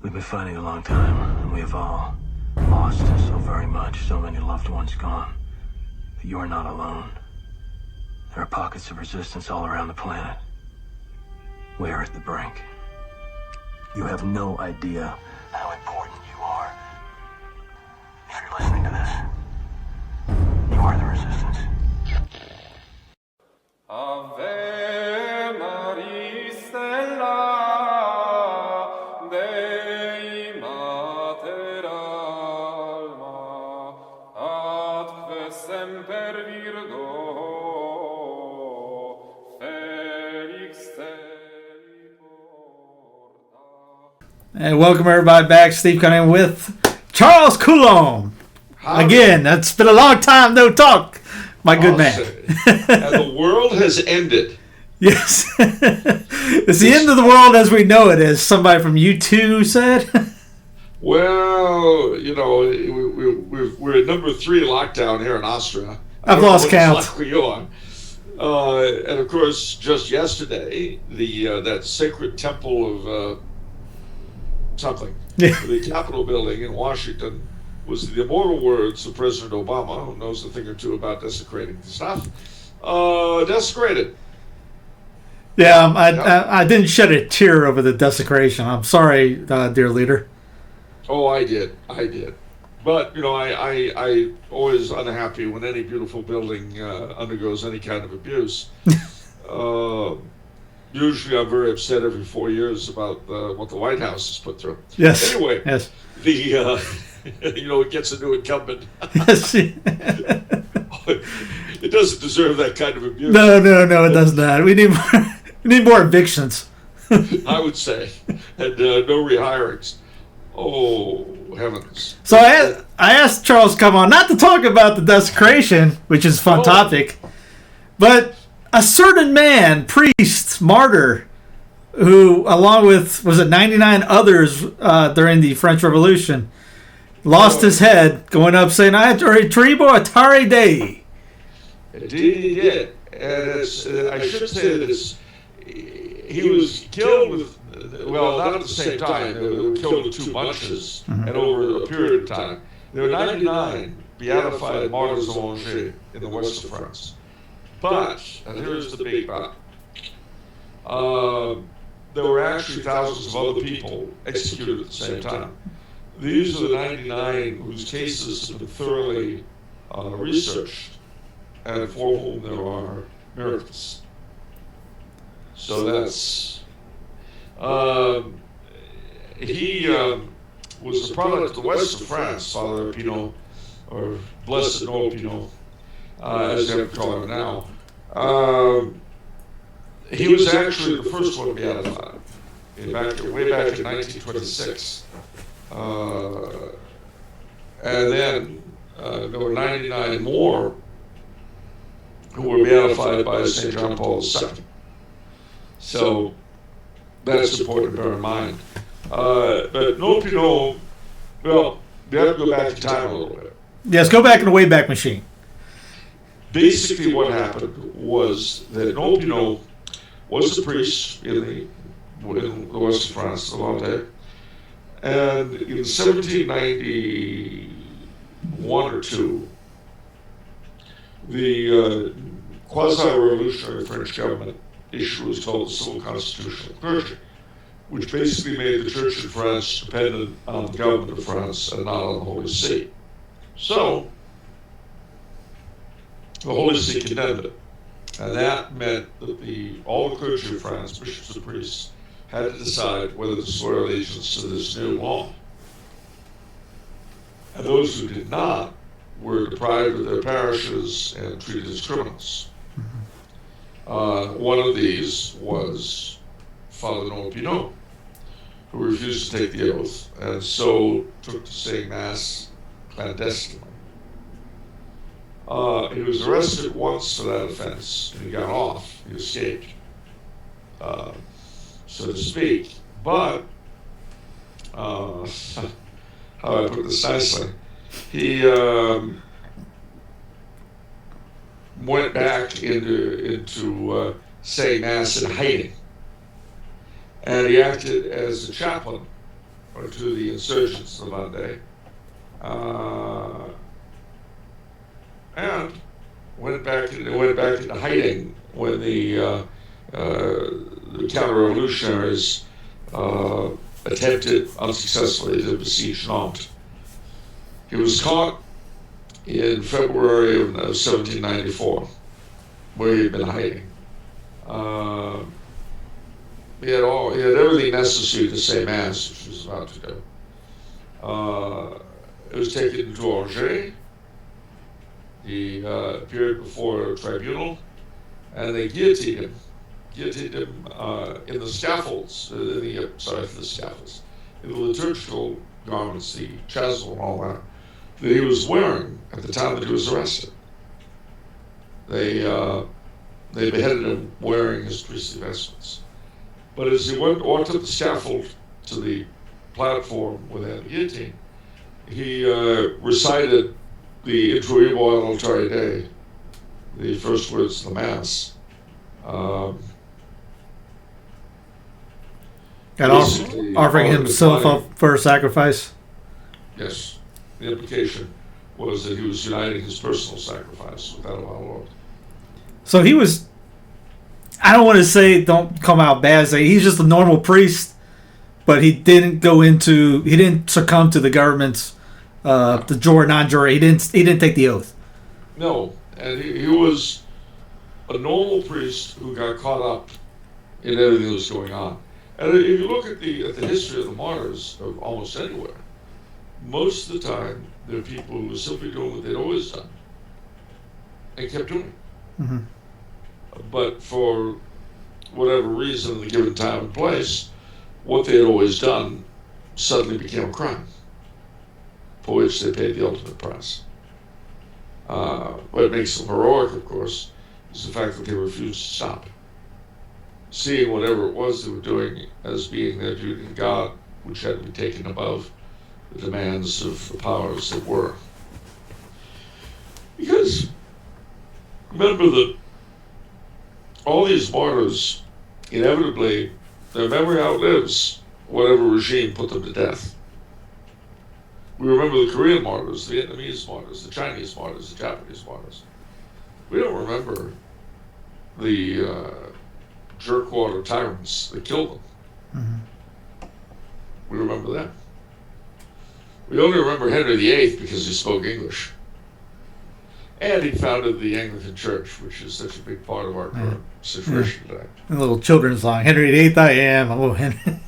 We've been fighting a long time, and we have all lost so very much, so many loved ones gone. But you are not alone. There are pockets of resistance all around the planet. We are at the brink. You have no idea how important you are. If you're listening to this, you are the resistance. Ave Maria Stella, Dei Mater Alma, atque semper Virgo, Felix te porta. And welcome everybody back. Steve coming in with Charles Coulombe. Again, it's been a long time no talk, my good man. And the world has ended. Yes. It's the end of the world as we know it, as somebody from U2 said. Well, you know, we're at number 3 lockdown here in Austria. I've lost count. And of course, just yesterday, that sacred temple of something, the Capitol building in Washington, was the immortal words of President Obama, who knows a thing or two about desecrating stuff, desecrated. Yeah, I didn't shed a tear over the desecration. I'm sorry, dear leader. Oh, I did. But, you know, I always unhappy when any beautiful building undergoes any kind of abuse. Usually I'm very upset every 4 years about what the White House has put through. Yes. Anyway, yes. You know, it gets a new incumbent. Yes. It doesn't deserve that kind of abuse. No, it does not. We need more evictions. I would say. And no rehirings. Oh, heavens. So I asked Charles to come on, not to talk about the desecration, which is a fun topic, but a certain man, priest, martyr, who, along with, 99 others during the French Revolution, lost his head going up saying, Tribo Atari Dei. Indeed he did. And I should say that he was killed with, well, not at the same time. They were killed in 2 bunches and over a period of time. There were 99 beatified martyrs of Angers in the west of France. But, and here's the big but, there were actually thousands of other people executed at the same time. These are the 99 whose cases have been thoroughly researched and for whom there are miracles. So that's... he was a product of the west of France, Father Pinot, or Blessed Noël Pinot, as they have to call him now. He was actually the first one beatified, way back in 1926. And then there were 99 more who were beatified by St. John Paul II. So that's important to bear in mind. But Noël Pinot, well, we have to go back in time a little bit. Yes, go back in the Wayback Machine. Basically what happened was that Noël Pinot was a priest in the west of France, the Vendeen. And in 1791 or 2, the quasi-revolutionary French government issued what was called the Civil Constitution of Clergy, which basically made the Church in France dependent on the government of France and not on the Holy See. So, the Holy See condemned it. And that meant that all the clergy of France, bishops and priests, had to decide whether to swear allegiance to this new law. And those who did not were deprived of their parishes and treated as criminals. One of these was Father Noël Pinot, who refused to take the oath, and so took to saying Mass clandestinely. He was arrested once for that offense, and he got off. He escaped, so to speak. But, how do I put this nicely? He went back into saying Mass in hiding. And he acted as a chaplain or to the insurgents of Vendeen, and went back into hiding when the counter-revolutionaries attempted unsuccessfully to besiege Nantes. He was caught in February of 1794, where he had been hiding. He had everything necessary to say mass, which he was about to do. It was taken to Angers. He appeared before a tribunal, and they guillotined him. In the scaffolds, in the liturgical garments, the chasuble and all that he was wearing at the time that he was arrested. They beheaded him wearing his priestly vestments. But as he walked up the scaffold to the platform within the guillotine, he recited the Introibo ad altare Dei, the first words of the Mass. Offering himself up for a sacrifice. Yes. The implication was that he was uniting his personal sacrifice with that of our Lord. So he was, I don't want to say, don't come out bad, say he's just a normal priest, but he didn't succumb to the government's, the juror, non-juror. He didn't take the oath. No, and he was a normal priest who got caught up in everything that was going on. And if you look at the history of the martyrs of almost anywhere, most of the time there are people who were simply doing what they'd always done and kept doing it. Mm-hmm. But for whatever reason, in the given time and place, what they had always done suddenly became a crime, for which they paid the ultimate price. What makes them heroic, of course, is the fact that they refused to stop, seeing whatever it was they were doing as being their duty to God, which had to be taken above the demands of the powers that were. Because remember that all these martyrs, inevitably, their memory outlives whatever regime put them to death. We remember the Korean martyrs, the Vietnamese martyrs, the Chinese martyrs, the Japanese martyrs. We don't remember the jerkwater tyrants that killed them. Mm-hmm. We remember them. We only remember Henry VIII because he spoke English. And he founded the Anglican Church, which is such a big part of our current situation today. A little children's song, Henry VIII, I am. A little Henry.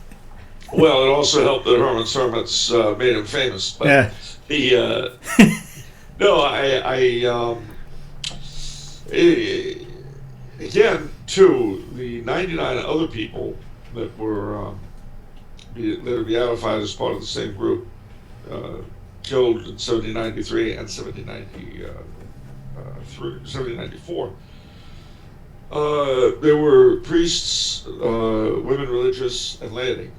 Well, it also helped that Herman's Hermits made him famous. But yeah. Again, too, the 99 other people that were beatified as part of the same group, killed in 1793 and 1794. There were priests, women religious, and laity.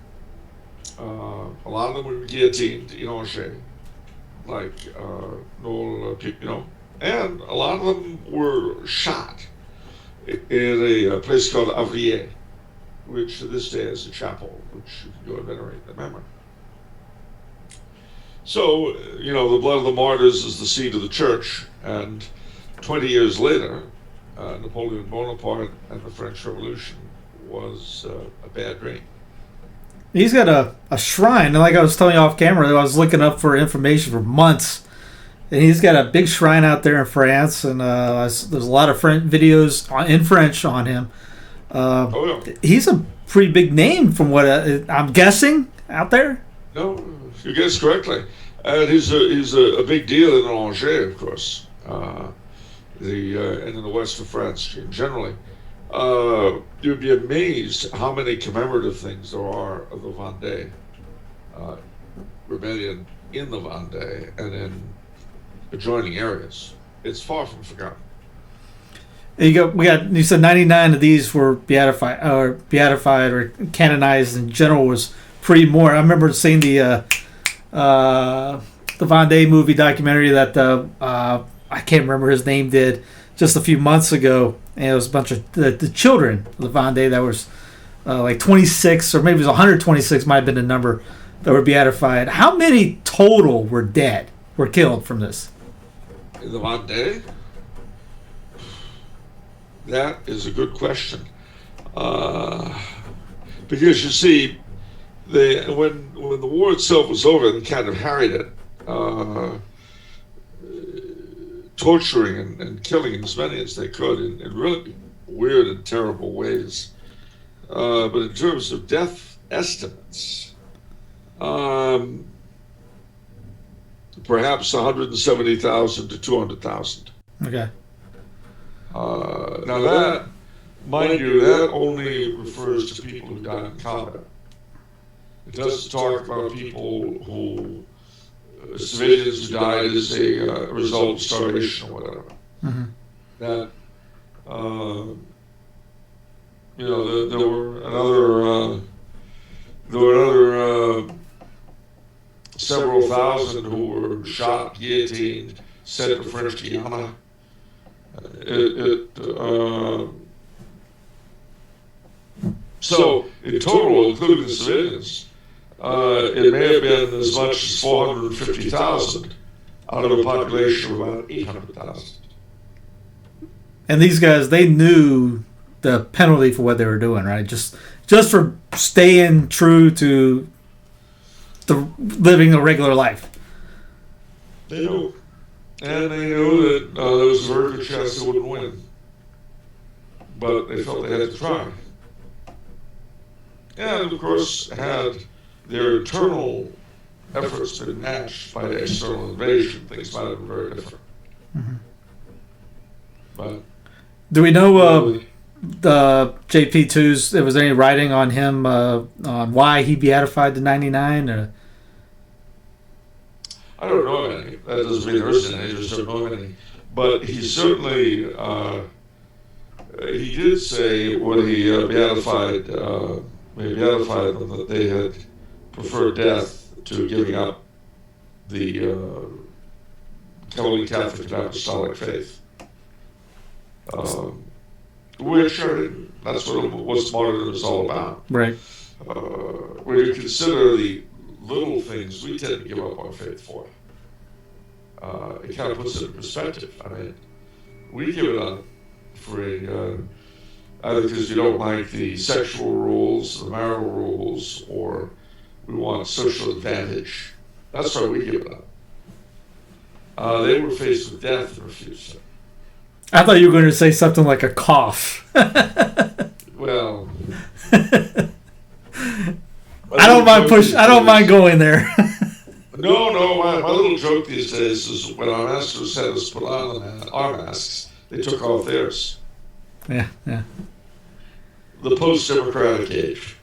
A lot of them were guillotined in Angers, like Noël, Pinot, and a lot of them were shot in a place called Avrier, which to this day is a chapel, which you can go and venerate their memory. So, the blood of the martyrs is the seed of the church, and 20 years later, Napoleon Bonaparte and the French Revolution was a bad dream. He's got a shrine, and like I was telling you off camera, I was looking up for information for months, and he's got a big shrine out there in France, and there's a lot of videos in French on him. He's a pretty big name from what I'm guessing out there. No, you guessed correctly. And he's a big deal in Angers, of course, and in the west of France generally. You'd be amazed how many commemorative things there are of the Vendee rebellion in the Vendee and in adjoining areas. It's far from forgotten. You said 99 of these were beatified or canonized. In general, was pretty more. I remember seeing the Vendee movie documentary that I can't remember his name did just a few months ago, and it was a bunch of the children of the Vendee that was like 26 or maybe it was 126 might have been the number that were beatified. How many total were killed from this? In the Vendeen? That is a good question. Because you see, when the war itself was over, they kind of harried it, torturing and killing as many as they could in really weird and terrible ways. But in terms of death estimates, perhaps 170,000 to 200,000. Okay. Now that, mind you, that only refers to people who died in combat. It doesn't talk about people who, civilians who died as a result of starvation or whatever. Mm-hmm. That, there were another several thousand who were shot, guillotined, sent to French Guiana. So, in total, including the civilians, it may have been as much as 450,000 out of a population of about 800,000. And these guys, they knew the penalty for what they were doing, right? Just for staying true to the living a regular life. They knew. And they knew that there was a very good chance they wouldn't win. But they felt they had to try. And, of course, had their internal efforts been matched by the external invasion, things might have been very different. Mm-hmm. But do we know the JP2's, was there any writing on him on why he beatified the 99? Or? I don't know any. That doesn't mean there isn't any. I just don't know any. But he certainly, he did say when he beatified them that they had preferred death to giving up the Holy Catholic and Apostolic faith. Which that's what martyrdom is all about. Right. When you consider the little things we tend to give up our faith for, it kind of puts it in perspective. I mean, we give it up for either because you don't like the sexual rules, the marital rules, or we want social advantage. That's why we give it up. They were faced with death and refused it. I thought you were going to say something like a cough. Well, I don't mind going there. No. My little joke these days is when our masters had us put on our masks, they took off theirs. Yeah. The post-democratic age.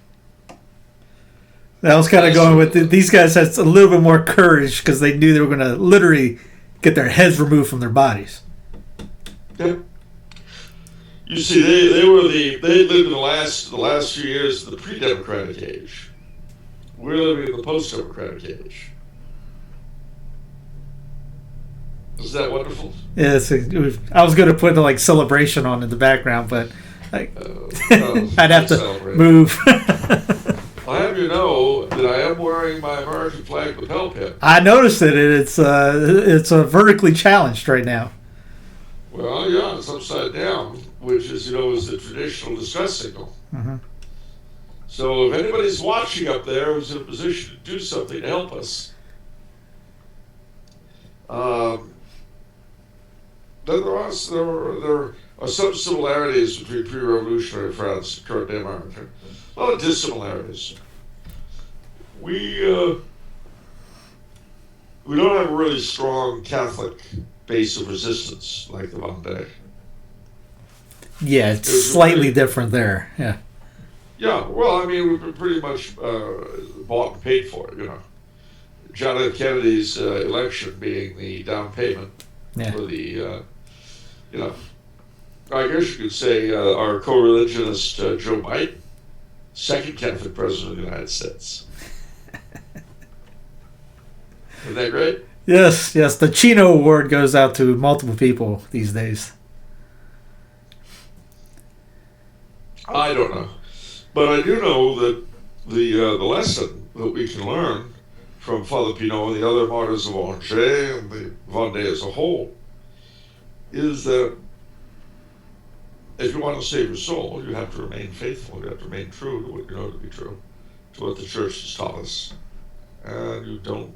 That was kind of going with these guys had a little bit more courage because they knew they were going to literally get their heads removed from their bodies. Yeah. You see, they lived in the last few years of the pre-democratic age. We're living in the post-democratic age. Is that wonderful? Yes, I was going to put like celebration on in the background, but I'd have to move. I'll have you know that I am wearing my American flag lapel pin. I noticed it. It's vertically challenged right now. Well, yeah, it's upside down, which is the traditional distress signal. Mm-hmm. So if anybody's watching up there who's in a position to do something to help us, then there are some similarities between pre-revolutionary France and current day America. A lot of dissimilarities. We don't have a really strong Catholic base of resistance like the Vendeen. Yeah, it's slightly different there. Yeah. Yeah, well, I mean, we've been pretty much bought and paid for it, John F. Kennedy's election being the down payment for the, I guess you could say our co-religionist Joe Biden, second Catholic president of the United States. Isn't that great? Yes. The Chino Award goes out to multiple people these days. I don't know. But I do know that the lesson that we can learn from Father Pinot and the other martyrs of Angers and the Vendée as a whole is that if you want to save your soul, you have to remain faithful. You have to remain true to what you know to be true, to what the church has taught us. And you don't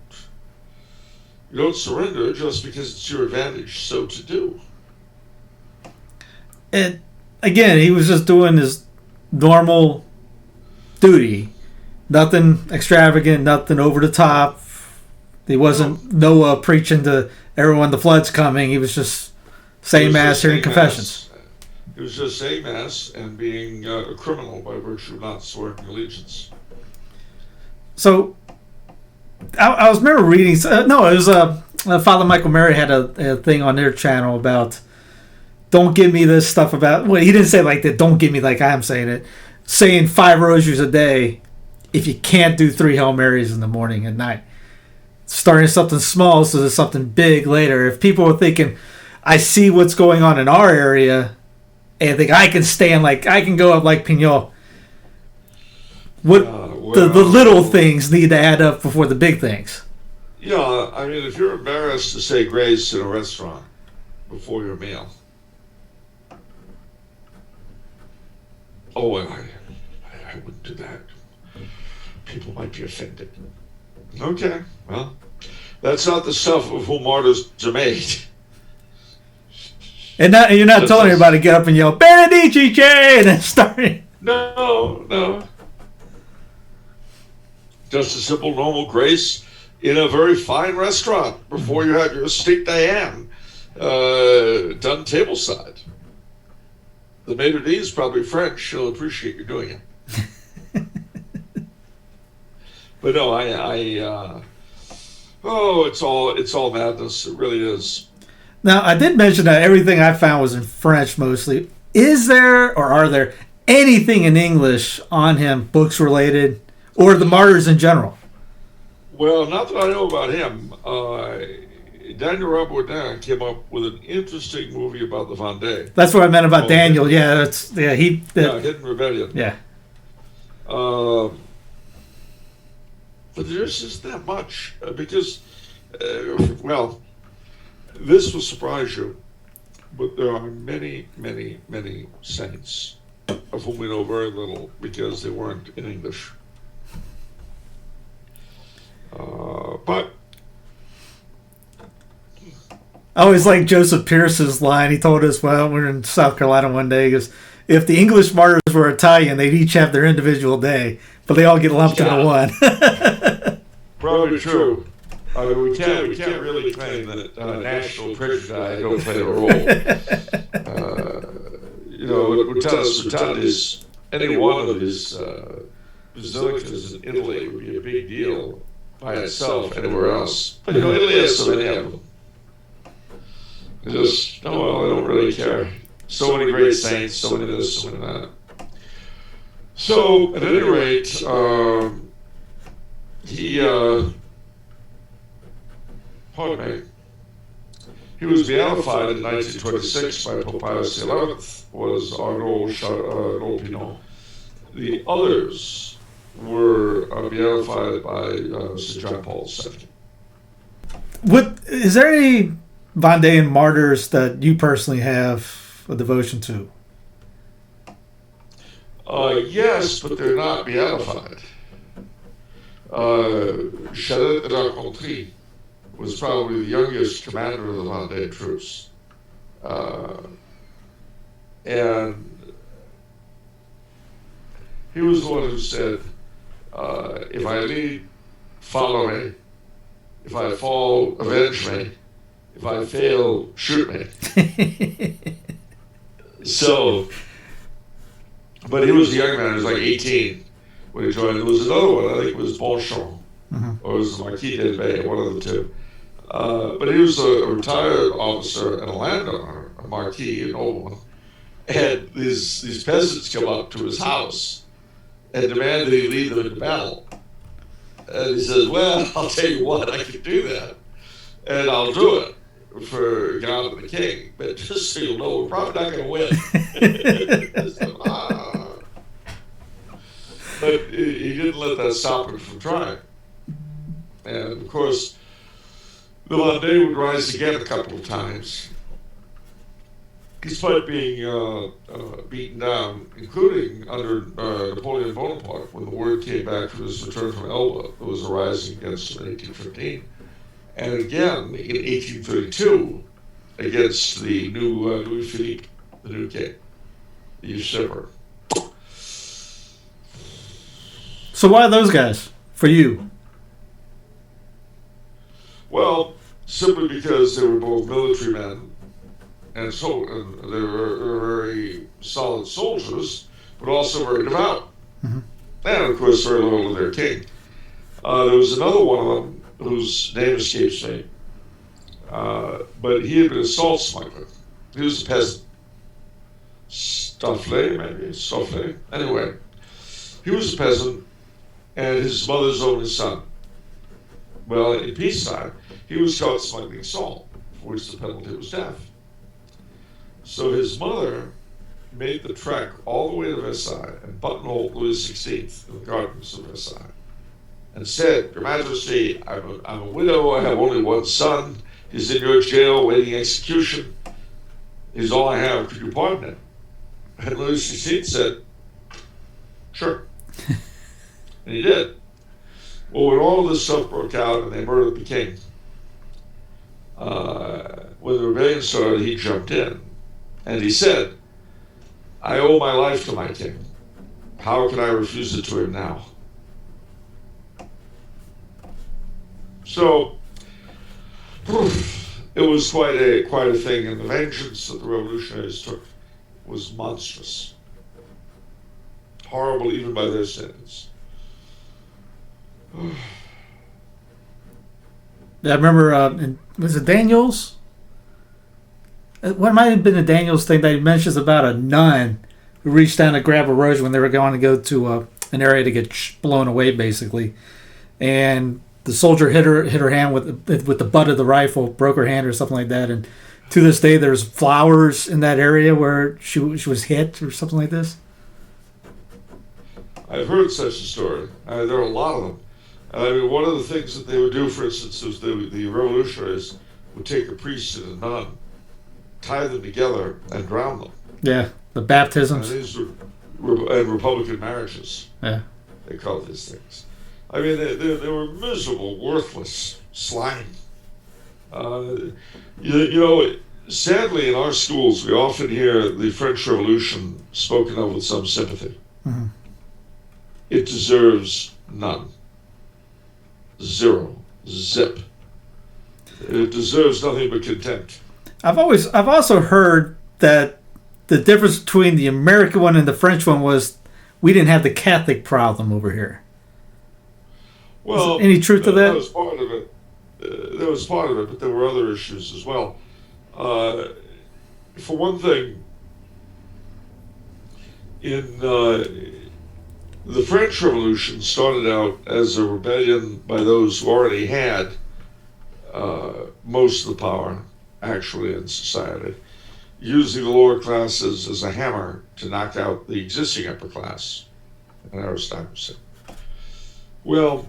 surrender just because it's your advantage so to do. And again, he was just doing his normal duty. Nothing extravagant, nothing over the top. He wasn't Noah preaching to everyone the flood's coming. He was just saying Mass, hearing confessions. It was just saying Mass and being a criminal by virtue of not swearing allegiance. So, I was remember reading. It was Father Michael Mary had a thing on their channel about don't give me this stuff about. Well, he didn't say it like that. Don't give me like I'm saying it. Saying 5 rosaries a day if you can't do 3 Hail Marys in the morning and night. Starting something small so there's something big later. If people are thinking, I see what's going on in our area, and think I can go up like Pinot. What the little things need to add up before the big things. Yeah, I mean, if you're embarrassed to say grace in a restaurant before your meal, I wouldn't do that. People might be offended. Okay, well, that's not the stuff of whom martyrs are made. And you're not telling everybody to get up and yell, Benedici, and then starting. No. Just a simple, normal grace in a very fine restaurant before you have your steak Diane done tableside. The maitre d' is probably French. She'll appreciate you doing it. But no, it's all madness. It really is. Now, I did mention that everything I found was in French mostly. Is there, or are there, anything in English on him, books related, or the martyrs in general? Well, not that I know about him. Daniel Rabodin came up with an interesting movie about the Vendée. That's what I meant about Daniel. Hidden Rebellion. Yeah. But there's just that much because, this will surprise you, but there are many, many, many saints of whom we know very little because they weren't in English. But I always like Joseph Pierce's line. He told us, we were in South Carolina one day, he goes, if the English martyrs were Italian, they'd each have their individual day, but they all get lumped into one. Probably true. I mean, we can't really claim that national prejudice don't play a role. What Sultan any one of his basilicas in Italy would be a big deal by itself anywhere else. But Italy has so many of them. I don't really care. So many great saints, so many this, so many that. So, at any rate, he was beatified in 1926 by Pope Pius XI, was Arnaud Pinot. The others were beatified by St. John Paul II. Is there any Vendeen martyrs that you personally have a devotion to? Yes, but they're not beatified. Chalet de la Contrie was probably the youngest commander of the Vendée troops. And he was the one who said, if I lead, follow me. If I fall, avenge me. If I fail, shoot me. But he was a young man, he was like 18 when he joined. There was another one, I think it was Bonchamp, or it was the Marquis d'Elbay, one of the two. But he was a retired officer and a landowner, a marquis, an old one. And these peasants come up to his house and demand that he lead them into battle. And he says, well, I'll tell you what, I can do that. And I'll do it for God and the King. But just so you know, we're probably not going to win. But But he didn't let that stop him from trying. And of course, the Vendeen would rise again a couple of times, despite being beaten down, including under Napoleon Bonaparte, when the word came back from his return from Elba, there was a rising against him in 1815. And again, in 1832, against the new Louis Philippe, the new king, the usurper. So why those guys for you? Well, simply because they were both military men, and they were very solid soldiers, but also very devout. Mm-hmm. And of course, very loyal to their king. There was another one of them whose name escapes me, but he had been a salt smuggler. He was a peasant. Stofflet. Anyway, he was a peasant, and his mother's only son. Well, in peacetime, he was caught smuggling salt, for which the penalty was death. So his mother made the trek all the way to Versailles and buttonholed Louis XVI in the gardens of Versailles and said, "Your Majesty, I'm a widow, I have only one son, he's in your jail waiting execution. He's all I have, could you pardon him?" And Louis XVI said, "Sure." And he did. Well, when all of this stuff broke out and they murdered the king, when the rebellion started, he jumped in. And he said, "I owe my life to my king. How can I refuse it to him now?" So, it was quite a thing, and the vengeance that the revolutionaries took was monstrous. Horrible even by their standards. I remember, was it Daniels? What might have been a Daniels thing that he mentions about a nun who reached down to grab a rose when they were going to go to an area to get blown away, basically. And the soldier hit her hand with the butt of the rifle, broke her hand or something like that. And to this day, there's flowers in that area where she was hit or something like this. I've heard such a story. There are a lot of them. I mean, one of the things that they would do, for instance, was the revolutionaries would take a priest and a nun, tie them together, and drown them. Yeah, the baptisms. And these were Republican marriages. Yeah. They called these things. I mean, they were miserable, worthless, slime. Sadly, in our schools, we often hear the French Revolution spoken of with some sympathy. Mm-hmm. It deserves none. Zero. Zip. It deserves nothing but contempt. I've also heard that the difference between the American one and the French one was we didn't have the Catholic problem over here. Well, any truth to that? That was part of it. That was part of it, but there were other issues as well. For one thing, in the French Revolution started out as a rebellion by those who already had most of the power, actually, in society, using the lower classes as a hammer to knock out the existing upper class and aristocracy. Well,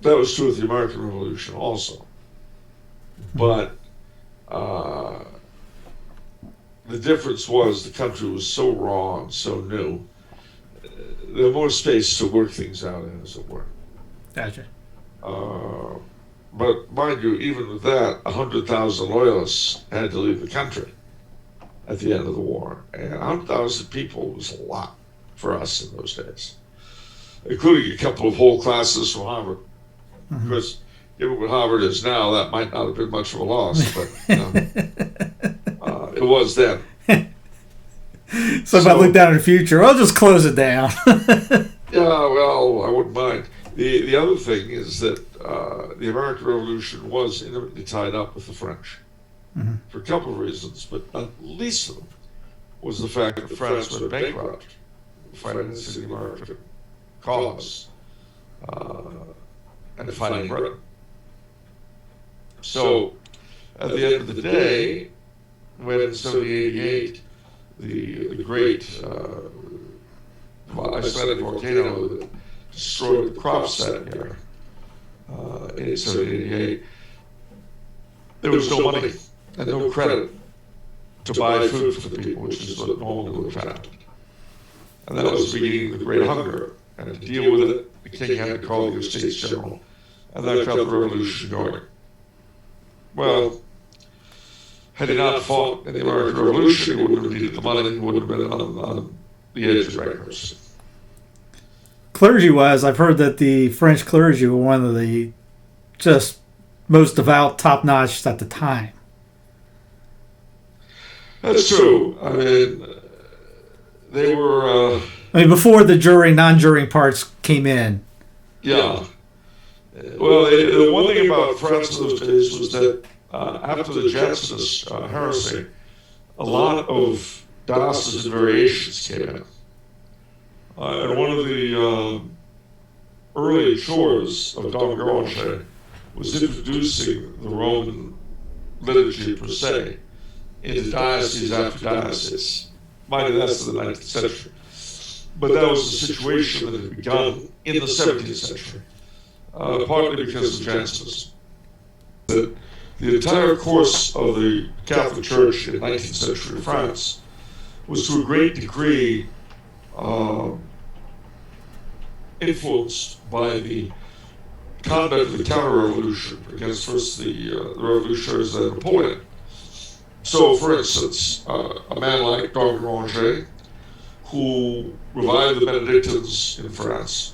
that was true with the American Revolution also. But the difference was the country was so raw and so new. There was more space to work things out in, as it were. Gotcha. But mind you, even with that, 100,000 loyalists had to leave the country at the end of the war. And 100,000 people was a lot for us in those days, including a couple of whole classes from Harvard. Mm-hmm. Because given what Harvard is now, that might not have been much of a loss, but it was then. So if I look down in the future, I'll just close it down. Yeah, well, I wouldn't mind. The other thing is that the American Revolution was intimately tied up with the French for a couple of reasons, but not least of them was the fact that France went bankrupt financing the American cause and fighting Britain. So, at the end of the day, when in 1788 the great Icelandic volcano that destroyed the crops that year, in 1788, there was no money and no credit to buy food for the people, which is what normally would have happened. And that was the beginning of the Great Hunger. And to deal with it, the king had to call the Estates General, and that got the revolution going. Well, had he not fought in the American Revolution, he wouldn't have needed the money, he wouldn't have been on the edge of bankruptcy. Clergy-wise, I've heard that the French clergy were one of the just most devout, top-notch at the time. That's true. I mean, they were... before the non-juring parts came in. Yeah. Well, the one thing about France in those days was that after the Jansenist heresy, a lot of diocesan variations came in. And one of the early chores of Don Granger was introducing the Roman liturgy per se into diocese after diocese. Mind you, that's in the 19th century. But that was a situation that had begun in the 17th century, partly because of Jansenism. The entire course of the Catholic Church in 19th century France was to a great degree influenced by the conduct of the counter-revolution against first the revolutionaries and Napoleon. So, for instance, a man like Don Granger, who revived the Benedictines in France,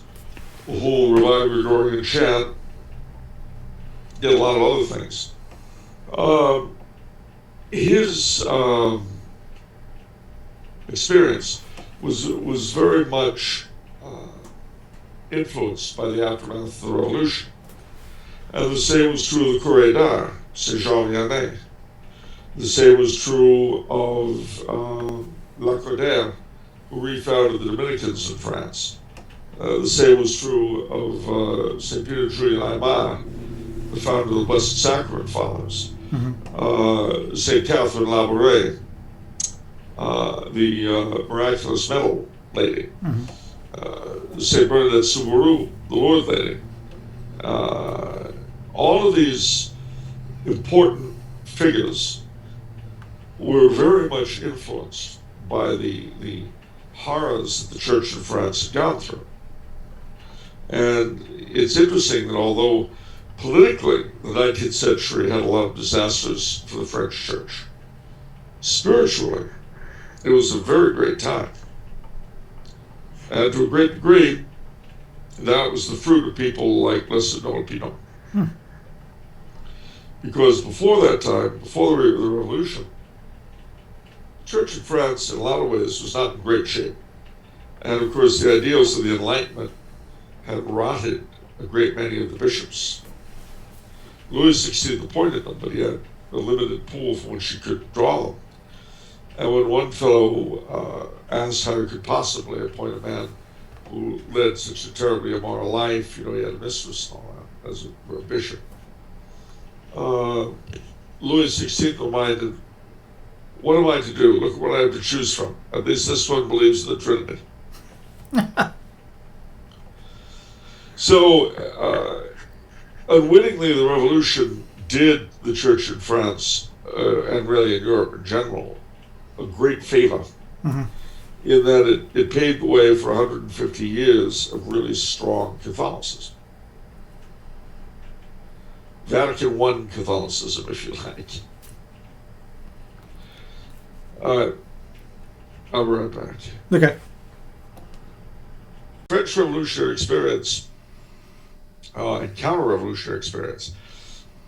who revived Gregorian chant, did a lot of other things. His experience was very much influenced by the aftermath of the revolution. And the same was true of the Courrier d'Art, Saint Jean Vianney. The same was true of Lacordaire, who refounded the Dominicans in France. The same was true of St. Peter Julian Aymar, the founder of the Blessed Sacrament Fathers. Mm-hmm. St. Catherine Labouré, the miraculous medal lady. Mm-hmm. St. Bernadette Soubirous, the Lord Lady. All of these important figures were very much influenced by the horrors that the Church in France had gone through. And it's interesting that although politically the 19th century had a lot of disasters for the French Church, spiritually it was a very great time. And to a great degree, that was the fruit of people like Blessed Noël Pinot. Because before that time, before the Revolution, the Church in France, in a lot of ways, was not in great shape. And of course, the ideals of the Enlightenment had rotted a great many of the bishops. Louis XVI appointed them, but he had a limited pool from which he could draw them. And when one fellow asked how he could possibly appoint a man who led such a terribly immoral life, he had a mistress and all that, as a bishop, Louis XVI reminded, what am I to do? Look at what I have to choose from. At least this one believes in the Trinity. So, unwittingly, the revolution did the Church in France, and really in Europe in general, a great favor, mm-hmm. in that it paved the way for 150 years of really strong Catholicism. Vatican I Catholicism, if you like. All right, I'll be right back. Okay. French Revolutionary experience and counter-revolutionary experience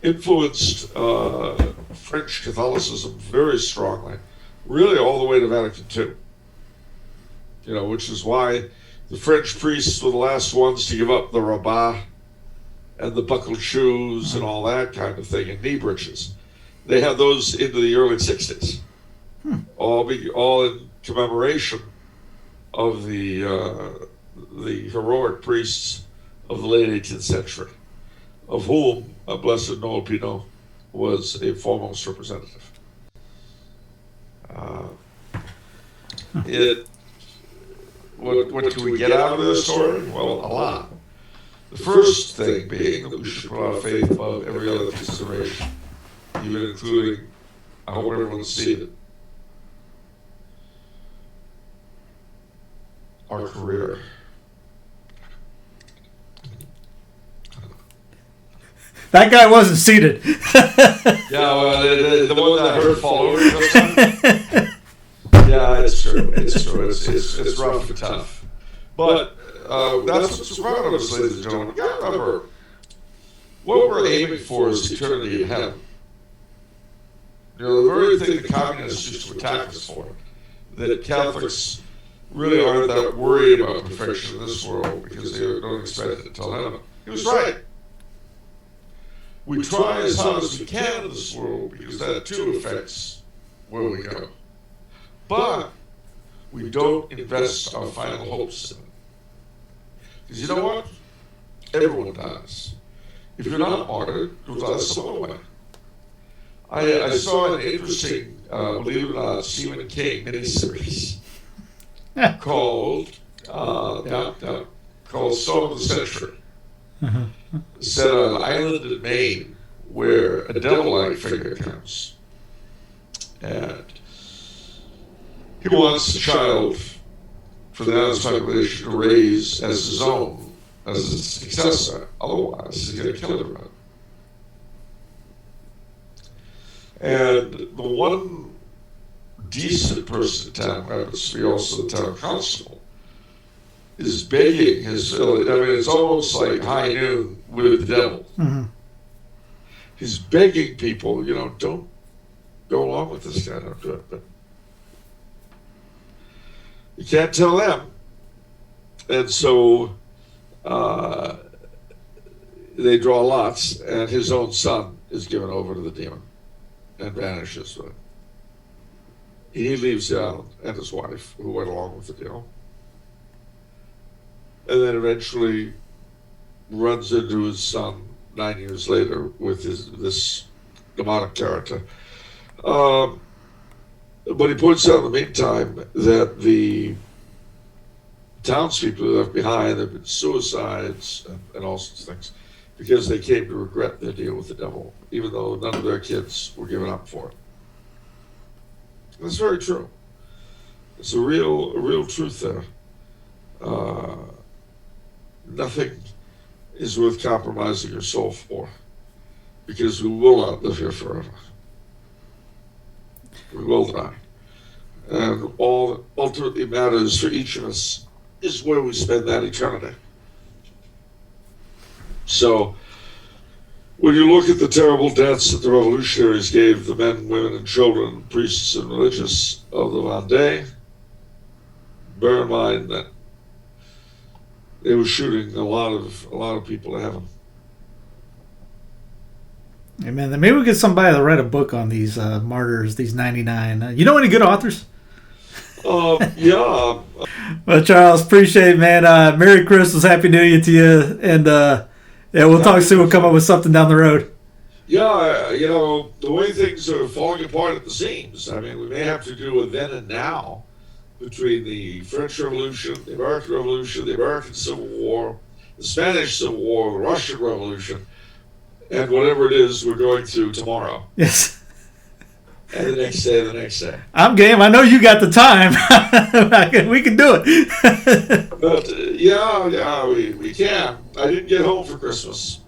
influenced French Catholicism very strongly, really all the way to Vatican II. Which is why the French priests were the last ones to give up the rabat and the buckled shoes and all that kind of thing, and knee breeches. They had those into the early 60s, all in commemoration of the heroic priests of the late 18th century, of whom Blessed Noël Pinot was a foremost representative. what can we get out of this story? Well, a lot. The first thing being that we should put our faith above every other consideration, even including, I hope everyone's seen it, our career. That guy wasn't seated. Yeah, well, the one that I heard fall over. Yeah, it's true. It's true. It's rough and tough. But that's what's in front of us, ladies and gentlemen. You gotta remember, what we're aiming for is eternity in heaven. You know, the very thing the communists used to attack us for, that Catholics really aren't that worried about perfection in this world because they don't expect it until heaven. He was right. We try as hard as we can in this world because that too affects where we go. But we don't invest our final hopes in it. Because you know what? Everyone dies. If you're not martyred, you'll die some other way. I saw an interesting, believe it or not, Stephen King miniseries called Storm of the Century. Set on an island in Maine where a devil-like figure comes. And he wants a child for the Adam's population to raise as his own, as his successor. Otherwise, he's going to kill everyone. And the one decent person in town, who happens to be also the town constable, is begging his village. I mean, it's almost like high noon with the devil. Mm-hmm. He's begging people, you know, don't go along with this guy, don't do it. But you can't tell them. And so they draw lots, and his own son is given over to the demon and vanishes with it. He leaves the island and his wife, who went along with the deal. And then eventually runs into his son 9 years later with this demonic character. But he points out in the meantime that the townspeople left behind have been suicides and all sorts of things because they came to regret their deal with the devil, even though none of their kids were given up for it. That's very true. It's a real truth there. Nothing is worth compromising your soul for, because we will not live here forever. We will die. And all that ultimately matters for each of us is where we spend that eternity. So, when you look at the terrible deaths that the revolutionaries gave the men, women, and children, priests and religious of the Vendeen, bear in mind that they were shooting a lot of people to heaven. Amen. Then maybe we get somebody to write a book on these martyrs, these 99. You know any good authors? Yeah. Well, Charles, appreciate it, man. Merry Christmas, Happy New Year to you, and yeah, we'll talk soon. We'll come up with something down the road. Yeah, you know, the way things are falling apart at the seams. I mean, we may have to do a then and now between the French Revolution, the American Revolution, the American Civil War, the Spanish Civil War, the Russian Revolution, and whatever it is we're going through tomorrow. Yes. And the next day. I'm game. I know you got the time. We can do it. But yeah, we can. I didn't get home for Christmas,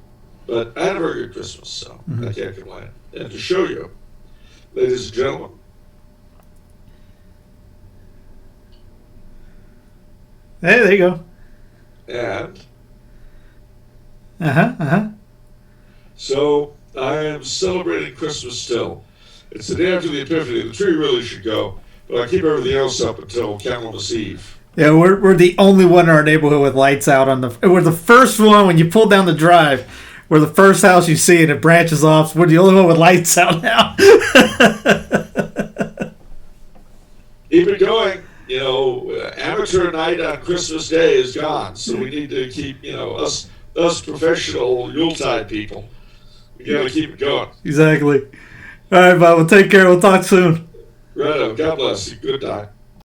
but I had a very good Christmas, so I can't complain. And to show you, ladies and gentlemen, hey, there you go. And so I am celebrating Christmas still. It's the day after the Epiphany. The tree really should go, but I keep everything else up until Candlemas Eve. Yeah, we're the only one in our neighborhood with lights out on the. We're the first one when you pull down the drive. We're the first house you see, and it branches off. We're the only one with lights out now. Keep it going. You know, amateur night on Christmas Day is gone, so we need to keep, you know, us professional Yuletide people. We got to keep it going. Exactly. All right, Bob. Well, take care. We'll talk soon. Right. God bless you. Good night.